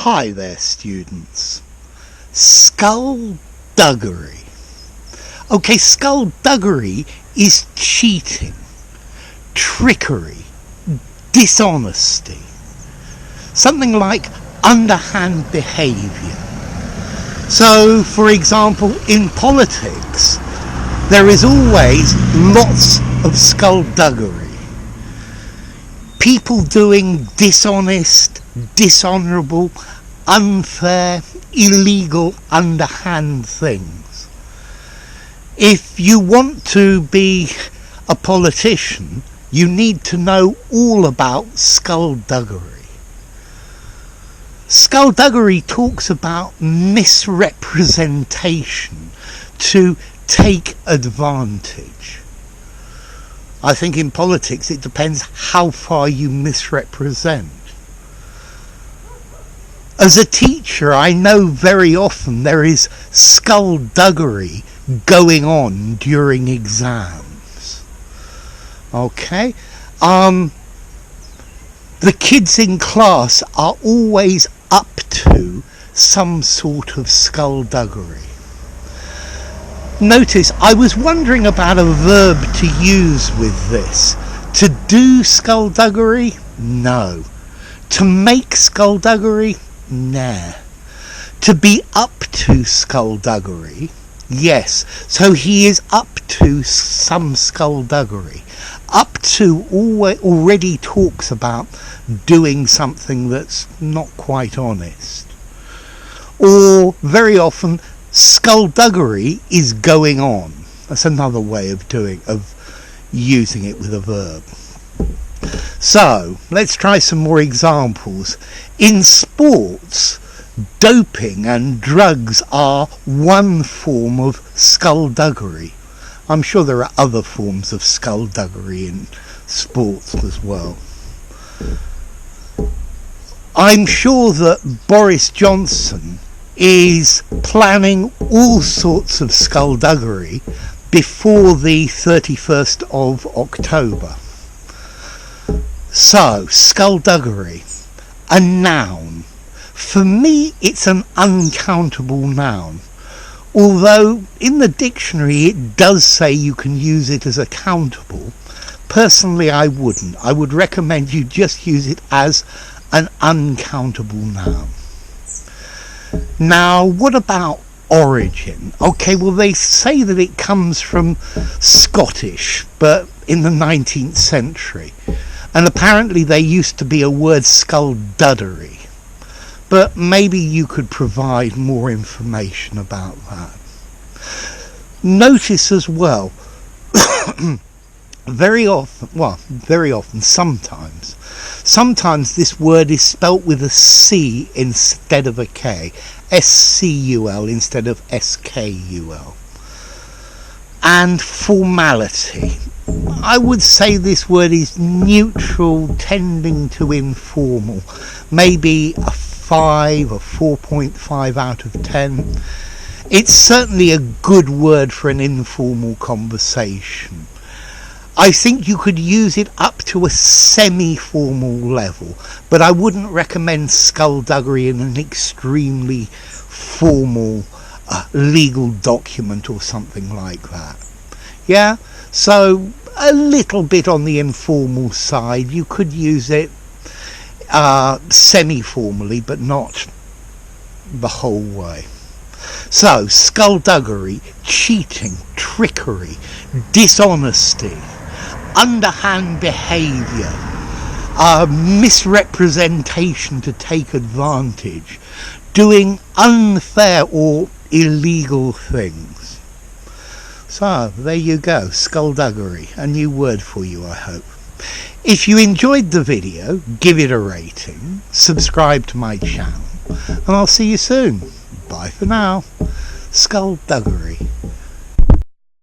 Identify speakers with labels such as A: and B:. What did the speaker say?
A: Hi there, students. Skulduggery. Okay, skulduggery is cheating, trickery, dishonesty. Something like underhand behaviour. So, for example, in politics, there is always lots of skulduggery. People doing dishonest, dishonourable, unfair, illegal, underhand things. If you want to be a politician, you need to know all about skulduggery. Skulduggery talks about misrepresentation to take advantage. I think in politics it depends how far you misrepresent. As a teacher, I know very often there is skulduggery going on during exams. Okay? The kids in class are always up to some sort of skulduggery. Notice, I was wondering about a verb to use with this. To do skulduggery? No. To make skulduggery? Nah. To be up to skulduggery? Yes. So he is up to some skulduggery. Up to already talks about doing something that's not quite honest. Or very often, skulduggery is going on. That's another way of using it with a verb. So, let's try some more examples. In sports, doping and drugs are one form of skulduggery. I'm sure there are other forms of skulduggery in sports as well. I'm sure that Boris Johnson is planning all sorts of skulduggery before the 31st of October. So, skulduggery, a noun. For me, it's an uncountable noun. Although in the dictionary it does say you can use it as a countable, personally I wouldn't. I would recommend you just use it as an uncountable noun. Now, what about origin? Okay, well, they say that it comes from Scottish, but in the 19th century. And apparently there used to be a word skulduggery. But maybe you could provide more information about that. Notice as well, sometimes this word is spelt with a C instead of a K. S-C-U-L instead of S-K-U-L. And formality. I would say this word is neutral, tending to informal. Maybe a 5 or 4.5 out of 10. It's certainly a good word for an informal conversation. I think you could use it up to a semi-formal level, but I wouldn't recommend skulduggery in an extremely formal legal document or something like that. Yeah, so a little bit on the informal side. You could use it semi-formally, but not the whole way. So, skulduggery, cheating, trickery, dishonesty, underhand behaviour, misrepresentation to take advantage, doing unfair or illegal things. So, there you go, skulduggery, a new word for you, I hope. If you enjoyed the video, give it a rating, subscribe to my channel, and I'll see you soon. Bye for now. Skulduggery.